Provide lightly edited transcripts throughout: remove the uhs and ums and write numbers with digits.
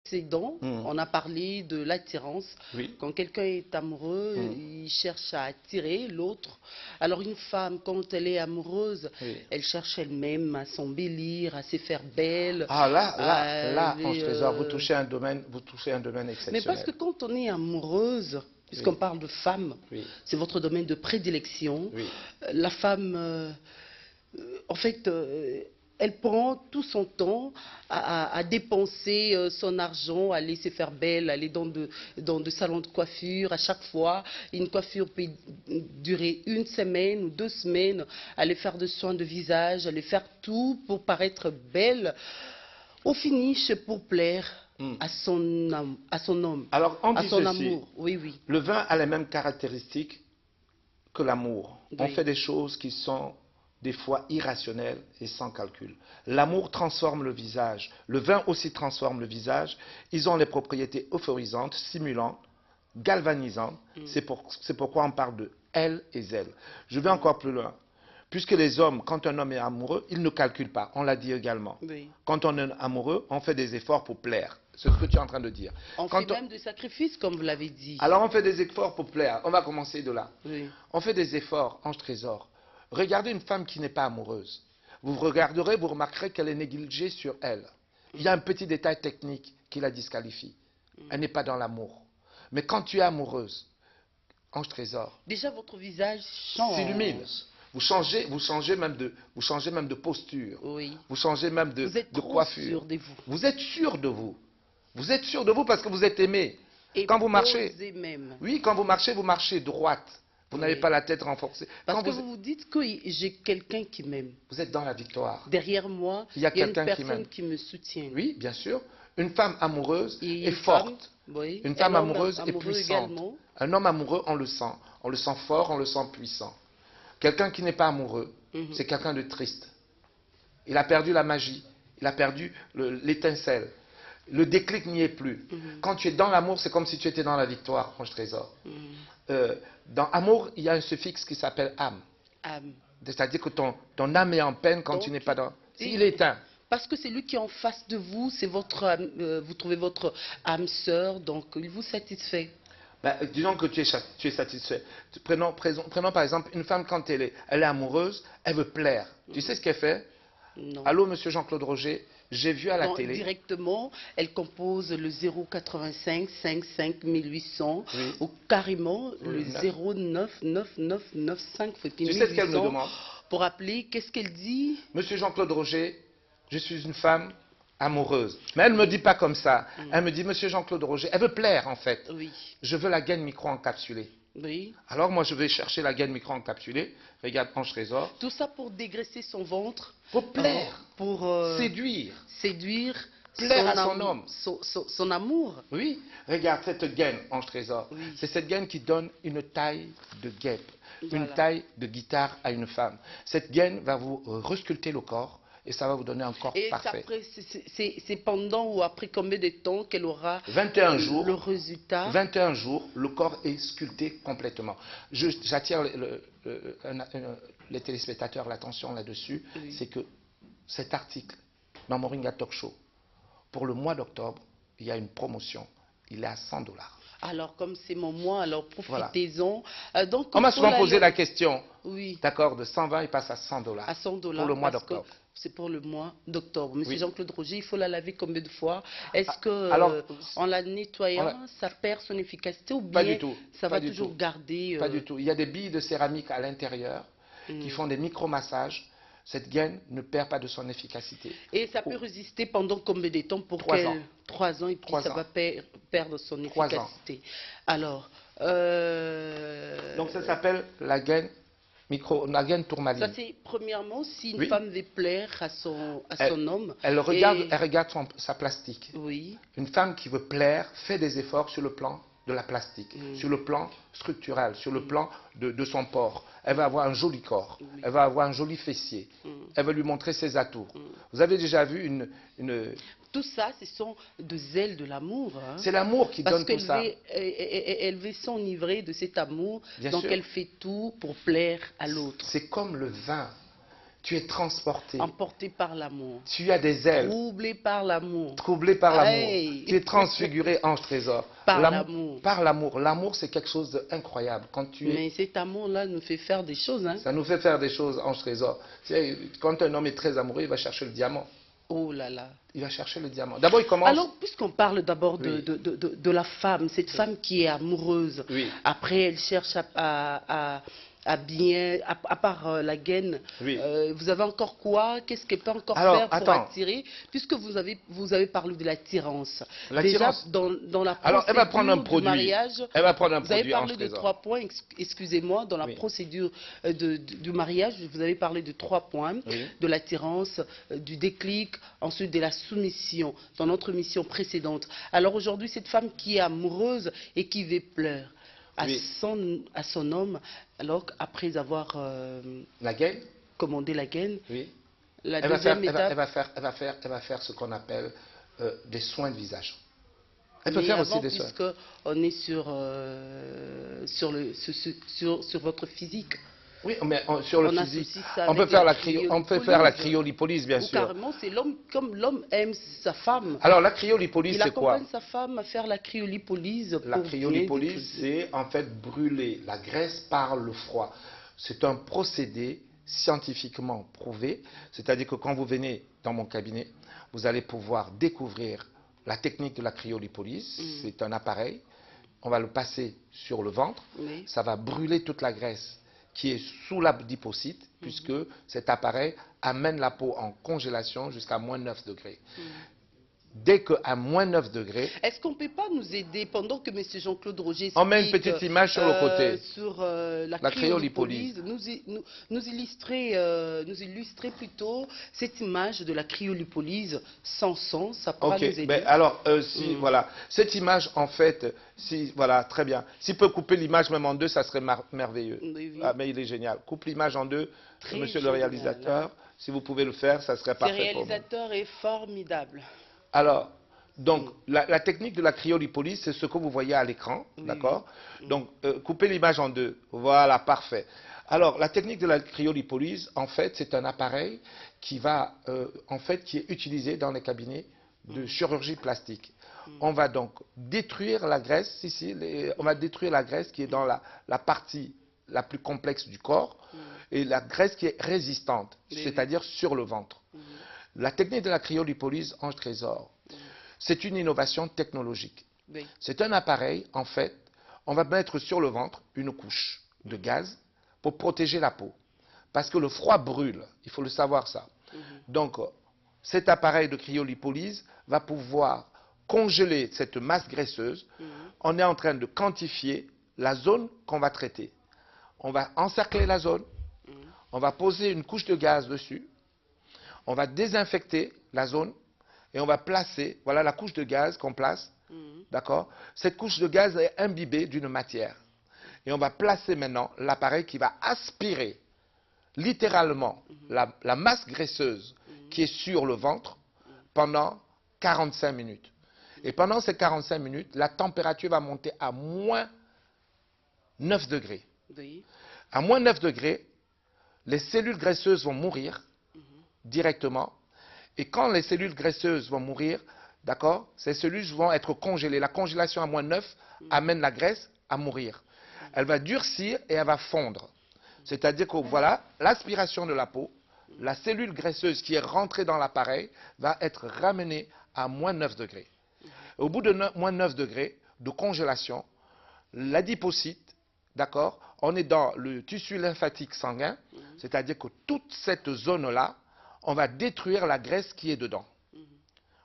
précédent, on a parlé de l'attirance. Oui. Quand quelqu'un est amoureux, il cherche à attirer l'autre. Alors une femme, quand elle est amoureuse, elle cherche elle-même à s'embellir, à se faire belle. Ah là, Ange Trésor, vous touchez un domaine exceptionnel. Mais parce que quand on est amoureuse, puisqu'on parle de femme, c'est votre domaine de prédilection. La femme, en fait, elle prend tout son temps à dépenser son argent, à aller se faire belle, aller dans de salons de coiffure. À chaque fois, une coiffure peut durer 1 semaine ou 2 semaines, aller faire des soins de visage, aller faire tout pour paraître belle. Au finish, pour plaire à son homme, alors, on dit à son ceci, amour. Oui, oui. Le vin a les mêmes caractéristiques que l'amour. Oui. On fait des choses qui sont des fois irrationnelles et sans calcul. L'amour transforme le visage. Le vin aussi transforme le visage. Ils ont les propriétés euphorisantes, stimulantes, galvanisantes. C'est pourquoi on parle de elle et zèle. Je vais encore plus loin. Puisque les hommes, quand un homme est amoureux, il ne calcule pas. On l'a dit également. Oui. Quand on est amoureux, on fait des efforts pour plaire. C'est ce que tu es en train de dire. On fait même des sacrifices, comme vous l'avez dit. Alors on fait des efforts pour plaire. On va commencer de là. Oui. On fait des efforts, Ange Trésor. Regardez une femme qui n'est pas amoureuse. Vous regarderez, vous remarquerez qu'elle est négligée sur elle. Il y a un petit détail technique qui la disqualifie. Elle n'est pas dans l'amour. Mais quand tu es amoureuse, Ange Trésor, déjà votre visage change. S'illumine. Vous changez même de posture. Oui. Vous changez même de coiffure. Sûr de vous. Vous êtes sûr de vous. Vous êtes sûr de vous parce que vous êtes aimé. Et quand vous marchez, même. oui, quand vous marchez droite. Vous n'avez pas la tête renforcée. Parce que vous vous dites que j'ai quelqu'un qui m'aime. Vous êtes dans la victoire. Derrière moi, il y a une personne qui me soutient. Oui, bien sûr. Une femme amoureuse est forte. Une femme amoureuse est puissante. Également. Un homme amoureux, on le sent. On le sent fort, on le sent puissant. Quelqu'un qui n'est pas amoureux, c'est quelqu'un de triste. Il a perdu la magie. Il a perdu l'étincelle. Le déclic n'y est plus. Quand tu es dans l'amour, c'est comme si tu étais dans la victoire, Ange Trésor. Dans amour, il y a un suffixe qui s'appelle âme. Âme. C'est-à-dire que ton âme est en peine quand tu n'es pas dans... Il est éteint. Parce que c'est lui qui est en face de vous, c'est votre, vous trouvez votre âme sœur, donc il vous satisfait. Ben, disons que tu es satisfait. Prenons par exemple une femme quand elle est amoureuse, elle veut plaire. Tu sais ce qu'elle fait? Non. Allô, monsieur Jean-Claude Roger, j'ai vu à la télé. Directement, elle compose le 085 55 1800 ou carrément le 0999995. Tu sais ce qu'elle me demande? Pour appeler, qu'est-ce qu'elle dit? Monsieur Jean-Claude Roger, je suis une femme amoureuse. Mais elle ne me dit pas comme ça. Elle me dit, monsieur Jean-Claude Roger, elle veut plaire en fait. Oui. Je veux la gaine micro-encapsulée. Oui. Alors moi je vais chercher la gaine micro-encapsulée. Regarde Ange Trésor. Tout ça pour dégraisser son ventre. Pour plaire. Pour séduire. Séduire. Plaire à son homme. Son amour. Oui. Regarde cette gaine, Ange Trésor. Oui. C'est cette gaine qui donne une taille de guêpe. Voilà. Une taille de guitare à une femme. Cette gaine va vous resculpter le corps. Et ça va vous donner un corps parfait. C'est pendant ou après combien de temps qu'elle aura 21 jours, le résultat? 21 jours, le corps est sculpté complètement. J'attire les téléspectateurs l'attention là-dessus. Oui. C'est que cet article dans Moringa Talk Show, pour le mois d'octobre, il y a une promotion. Il est à $100. Alors, comme c'est mon mois, alors profitez-en. Voilà. On m'a souvent posé la question. Oui. D'accord, de 120, il passe à $100. À $100 pour le mois d'octobre. C'est pour le mois d'octobre. Monsieur Jean-Claude Roger, il faut la laver combien de fois? Est-ce que en la nettoyant, ça perd son efficacité ou bien pas du tout. Ça va toujours garder Pas du tout. Il y a des billes de céramique à l'intérieur qui font des micro-massages. Cette gaine ne perd pas de son efficacité. Et ça peut résister pendant combien de temps? Pour 3 ans. 3 ans et puis ça va perdre son efficacité. Alors, donc ça s'appelle la gaine tourmaline. Ça c'est premièrement si une femme veut plaire à son homme. Elle regarde sa plastique. Oui. Une femme qui veut plaire fait des efforts sur le plan de la plastique, sur le plan structurel, sur le plan de son corps. Elle va avoir un joli corps, elle va avoir un joli fessier, elle va lui montrer ses atouts. Vous avez déjà vu une... Tout ça, ce sont des ailes de l'amour. Hein. C'est l'amour qui donne tout ça. Elle veut s'enivrer de cet amour, donc elle fait tout pour plaire à l'autre. C'est comme le vin. Tu es transporté. Emporté par l'amour. Tu as des ailes. Troublé par l'amour. Troublé par l'amour. Tu es transfiguré, ange trésor. Par l'amour. Par l'amour. L'amour, c'est quelque chose d'incroyable. Mais cet amour-là nous fait faire des choses. Hein? Ça nous fait faire des choses, ange trésor. Quand un homme est très amoureux, il va chercher le diamant. Oh là là. Il va chercher le diamant. D'abord, il commence... Alors, puisqu'on parle d'abord de la femme, cette femme qui est amoureuse, après elle cherche à part la gaine, vous avez encore quoi? Qu'est-ce qu'elle peut encore faire pour attirer? Puisque vous avez parlé de l'attirance. Déjà, dans la procédure du mariage, elle va prendre un produit, vous avez parlé de 3 points, excusez-moi, dans la procédure du mariage, vous avez parlé de 3 points, de l'attirance, du déclic, ensuite de la soumission, dans notre mission précédente. Alors aujourd'hui, cette femme qui est amoureuse et qui veut pleurer à son homme, alors après avoir commandé la gaine, la deuxième étape... Elle va faire ce qu'on appelle des soins de visage. Elle peut faire aussi des soins. Puisqu'on est sur votre physique. Oui, mais sur le physique, on peut faire la cryolipolyse, bien sûr. Carrément, c'est l'homme, comme l'homme aime sa femme. Alors, la cryolipolyse, c'est quoi? Il accompagne sa femme à faire la cryolipolyse. La cryolipolyse, c'est en fait brûler la graisse par le froid. C'est un procédé scientifiquement prouvé. C'est-à-dire que quand vous venez dans mon cabinet, vous allez pouvoir découvrir la technique de la cryolipolyse. C'est un appareil. On va le passer sur le ventre. Ça va brûler toute la graisse qui est sous l'adipocyte, puisque cet appareil amène la peau en congélation jusqu'à moins 9 degrés. Dès qu'à moins 9 degrés... Est-ce qu'on ne peut pas nous aider, pendant que M. Jean-Claude Roger explique... On met une petite image sur le côté. Sur la cryolipolyse, nous illustrer plutôt cette image de la cryolipolyse sans son, ça pourra nous aider. Ben alors, voilà, cette image, en fait, voilà, très bien. S'il peut couper l'image même en deux, ça serait merveilleux. Ah, mais il est génial. Coupe l'image en deux, monsieur le réalisateur. Si vous pouvez le faire, ça serait parfait. Le réalisateur est formidable. Alors, donc, la technique de la cryolipolyse, c'est ce que vous voyez à l'écran, d'accord? Donc, coupez l'image en deux. Voilà, parfait. Alors, la technique de la cryolipolyse, en fait, c'est un appareil qui est utilisé dans les cabinets de chirurgie plastique. On va donc détruire la graisse, on va détruire la graisse qui est dans la partie la plus complexe du corps et la graisse qui est résistante, c'est-à-dire sur le ventre. La technique de la cryolipolyse, ange trésor, c'est une innovation technologique. C'est un appareil, en fait, on va mettre sur le ventre une couche de gaz pour protéger la peau. Parce que le froid brûle, il faut le savoir ça. Donc, cet appareil de cryolipolyse va pouvoir congeler cette masse graisseuse. On est en train de quantifier la zone qu'on va traiter. On va encercler la zone, on va poser une couche de gaz dessus. On va désinfecter la zone et on va placer, voilà la couche de gaz qu'on place, d'accord? Cette couche de gaz est imbibée d'une matière. Et on va placer maintenant l'appareil qui va aspirer littéralement la masse graisseuse qui est sur le ventre pendant 45 minutes. Et pendant ces 45 minutes, la température va monter à moins 9 degrés. À moins 9 degrés, les cellules graisseuses vont mourir directement. Et quand les cellules graisseuses vont mourir, d'accord, ces cellules vont être congelées. La congélation à moins 9 amène la graisse à mourir. Elle va durcir et elle va fondre. C'est-à-dire que voilà, l'aspiration de la peau, la cellule graisseuse qui est rentrée dans l'appareil va être ramenée à moins 9 degrés. Au bout de moins 9 degrés de congélation, l'adipocyte, d'accord, on est dans le tissu lymphatique sanguin, c'est-à-dire que toute cette zone-là, on va détruire la graisse qui est dedans.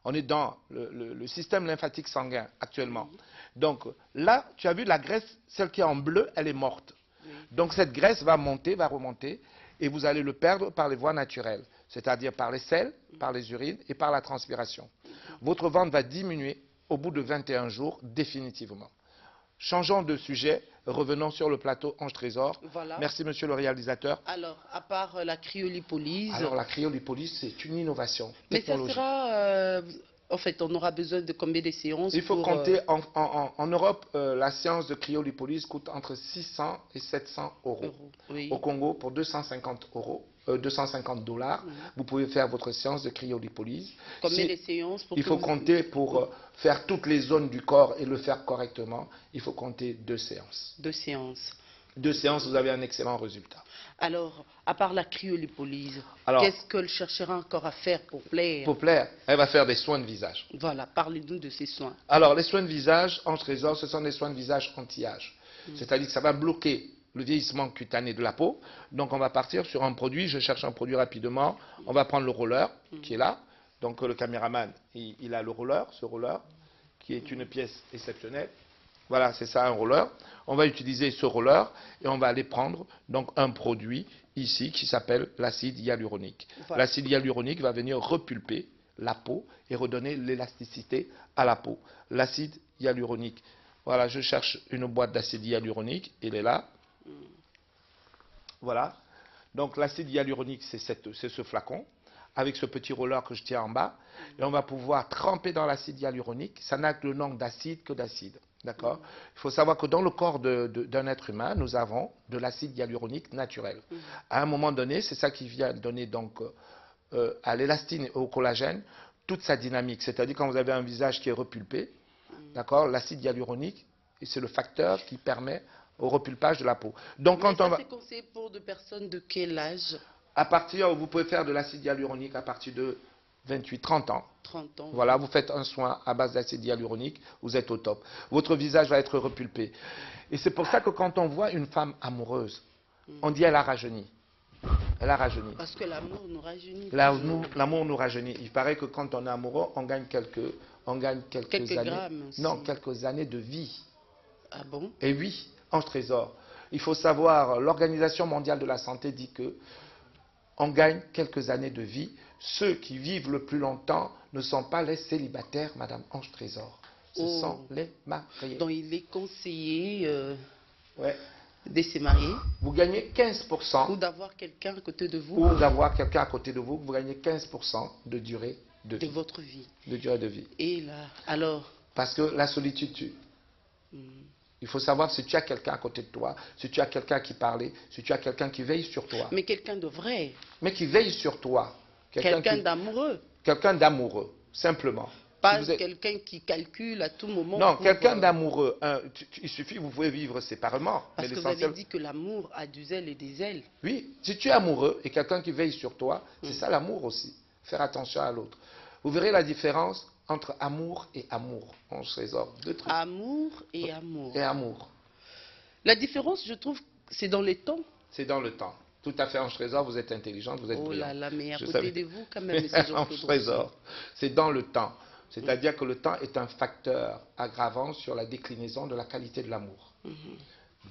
On est dans le système lymphatique sanguin actuellement. Donc là, tu as vu la graisse, celle qui est en bleu, elle est morte. Donc cette graisse va monter, va remonter, et vous allez le perdre par les voies naturelles, c'est-à-dire par les selles, par les urines et par la transpiration. Votre ventre va diminuer au bout de 21 jours définitivement. Changeons de sujet, revenons sur le plateau Ange Trésor. Voilà. Merci, monsieur le réalisateur. Alors, à part la cryolipolyse... Alors, la cryolipolyse, c'est une innovation technologique. Mais ça sera... en fait, on aura besoin de combien de séances? Il faut compter, en Europe, la séance de cryolipolyse coûte entre 600 et 700 euros. Au Congo, pour 250 euros. $250. Vous pouvez faire votre séance de cryolipolyse. Combien de séances pour Il faut compter pour faire toutes les zones du corps et le faire correctement. Il faut compter 2 séances. 2 séances. 2 séances, vous avez un excellent résultat. Alors, à part la cryolipolyse, qu'est-ce qu'elle cherchera encore à faire pour plaire? Pour plaire, elle va faire des soins de visage. Voilà, parlez-nous de ces soins. Alors, les soins de visage, Ange Trésor, ce sont des soins de visage anti-âge. C'est-à-dire que ça va bloquer le vieillissement cutané de la peau. Donc, on va partir sur un produit. Je cherche un produit rapidement. On va prendre le roller qui est là. Donc, le caméraman, il a le roller, ce roller, qui est une pièce exceptionnelle. Voilà, c'est ça un roller. On va utiliser ce roller et on va aller prendre donc un produit ici qui s'appelle l'acide hyaluronique. Voilà. L'acide hyaluronique va venir repulper la peau et redonner l'élasticité à la peau. L'acide hyaluronique. Voilà, je cherche une boîte d'acide hyaluronique. Il est là. Voilà. Donc l'acide hyaluronique, c'est ce flacon avec ce petit roller que je tiens en bas. Et on va pouvoir tremper dans l'acide hyaluronique. Ça n'a que le nom d'acide que d'acide. D'accord. Il faut savoir que dans le corps d'un être humain, nous avons de l'acide hyaluronique naturel. À un moment donné, c'est ça qui vient donner donc à l'élastine et au collagène toute sa dynamique. C'est-à-dire quand vous avez un visage qui est repulpé, d'accord, l'acide hyaluronique, c'est le facteur qui permet au repulpage de la peau. Donc quand on va... C'est conseillé pour des personnes de quel âge? À partir, vous pouvez faire de l'acide hyaluronique à partir de 28-30 ans. 30 ans. Voilà, vous faites un soin à base d'acide hyaluronique, vous êtes au top. Votre visage va être repulpé. Et c'est pour ça que quand on voit une femme amoureuse, on dit elle a rajeuni. Elle a rajeuni. Parce que l'amour nous rajeunit. L'amour nous rajeunit. Il paraît que quand on est amoureux, on gagne quelques années. Grammes aussi. Non, quelques années de vie. Ah bon? Et oui, Ange Trésor. Il faut savoir, l'Organisation mondiale de la santé dit que on gagne quelques années de vie. Ceux qui vivent le plus longtemps ne sont pas les célibataires, Madame Ange Trésor. Ce sont les mariés. Donc il est conseillé de se marier. Vous gagnez 15%. Ou d'avoir quelqu'un à côté de vous. Ou d'avoir quelqu'un à côté de vous. Vous gagnez 15% de durée de vie. De votre vie. De durée de vie. Et là, alors? Parce que la solitude tue. Il faut savoir si tu as quelqu'un à côté de toi, si tu as quelqu'un qui parle, si tu as quelqu'un qui veille sur toi. Mais quelqu'un de vrai. Mais qui veille sur toi. Quelqu'un d'amoureux. Quelqu'un d'amoureux, simplement. Pas quelqu'un qui calcule à tout moment. Non, quelqu'un d'amoureux. Il suffit, vous pouvez vivre séparément. Parce que vous avez dit que l'amour a des ailes et des ailes. Oui, si tu es amoureux et quelqu'un qui veille sur toi, c'est ça l'amour aussi. Faire attention à l'autre. Vous verrez la différence entre amour et amour. Ange Trésor, 2 trucs. Amour et amour. Et amour. La différence, je trouve, c'est dans le temps. C'est dans le temps. Tout à fait, Ange Trésor, vous êtes intelligente, vous êtes brillante. Oh là là, mais à côté de vous, quand même, M. Ange Trésor, c'est dans le temps. C'est-à-dire que le temps est un facteur aggravant sur la déclinaison de la qualité de l'amour.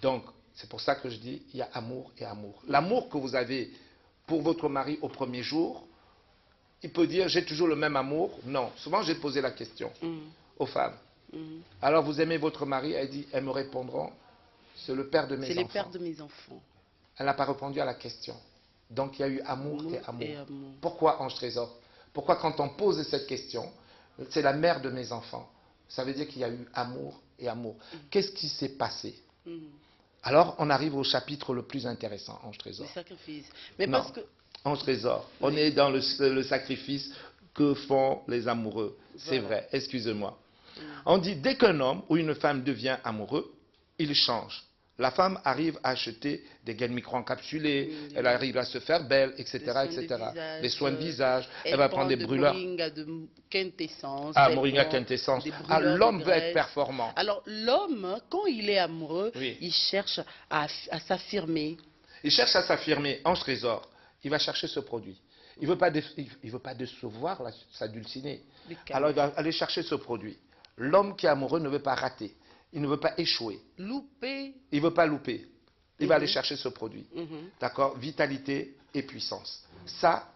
Donc, c'est pour ça que je dis, il y a amour et amour. L'amour que vous avez pour votre mari au premier jour, il peut dire, j'ai toujours le même amour. Non, souvent j'ai posé la question aux femmes. Alors, vous aimez votre mari? Elle dit, elles me répondront, c'est le père de mes enfants. C'est le père de mes enfants. Elle n'a pas répondu à la question. Donc, il y a eu amour et amour. Pourquoi, Ange Trésor? Pourquoi, quand on pose cette question, c'est la mère de mes enfants? Ça veut dire qu'il y a eu amour et amour. Qu'est-ce qui s'est passé? Alors, on arrive au chapitre le plus intéressant, Ange Trésor. Le sacrifice. Mais non, parce que... Ange Trésor, on est dans le sacrifice que font les amoureux. C'est vrai, excusez-moi. On dit, dès qu'un homme ou une femme devient amoureux, il change. La femme arrive à acheter des gaines micro-encapsulées, elle arrive à se faire belle, etc. Des soins de visage, elle va prendre des brûleurs. Moringa de quintessence. Ah, Moringa quintessence. Ah, l'homme veut être performant. Alors, l'homme, quand il est amoureux, il cherche à s'affirmer. Il cherche à s'affirmer. Ange Trésor, il va chercher ce produit. Il ne veut pas décevoir sa dulcinée. Alors, il va aller chercher ce produit. L'homme qui est amoureux ne veut pas rater. Il ne veut pas échouer. Louper. Il ne veut pas louper. Il va aller chercher ce produit. D'accord? Vitalité et puissance. Ça,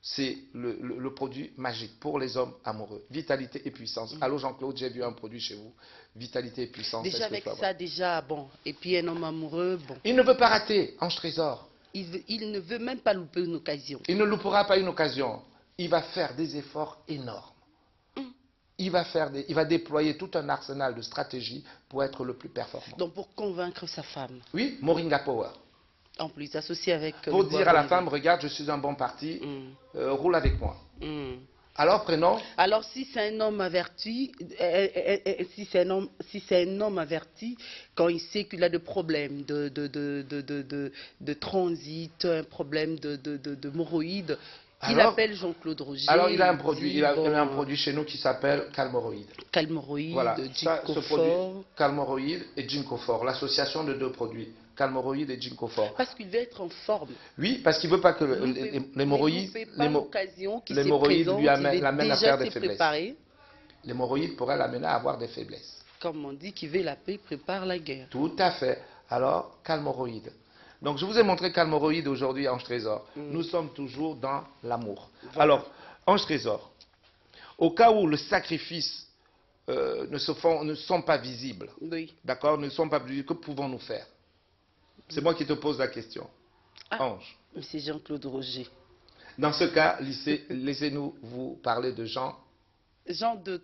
c'est le produit magique pour les hommes amoureux. Vitalité et puissance. Allô Jean-Claude, j'ai vu un produit chez vous. Vitalité et puissance. Déjà avec ça, déjà, bon. Et puis un homme amoureux, bon. Il ne veut pas rater, Ange Trésor. Il ne veut même pas louper une occasion. Il ne loupera pas une occasion. Il va faire des efforts énormes. Il va déployer tout un arsenal de stratégies pour être le plus performant. Donc pour convaincre sa femme. Oui, Moringa Power. En plus, associé avec... Pour dire à la femme, regarde, je suis un bon parti, roule avec moi. Alors, prénom? Alors, si c'est un homme averti, si c'est un homme averti, quand il sait qu'il a des problèmes de transit, un problème d'hémorroïdes, il appelle Jean-Claude Roger. Alors, il a un produit, il a un produit chez nous qui s'appelle Calmoroïde. Calmoroïde, voilà. Ginkgo. Calmoroïde et Ginkgo, l'association de deux produits. Calmoroïde et Ginkgo. Parce qu'il veut être en forme. Oui, parce qu'il ne veut pas que l'hémorroïde lui l'amène à faire des faiblesses. L'hémorroïde pourrait l'amener à avoir des faiblesses. Comme on dit, qui veut la paix prépare la guerre. Tout à fait. Alors, Calmoroïde. Donc, je vous ai montré Calmoroïde aujourd'hui, Ange Trésor. Nous sommes toujours dans l'amour. Voilà. Alors, Ange Trésor, au cas où le sacrifice ne sont pas visibles, oui. D'accord, ne sont pas visibles, que pouvons-nous faire? C'est moi qui te pose la question. Ange. C'est Jean-Claude Roger. Dans ce cas, laissez-nous vous parler de Jean. Jean de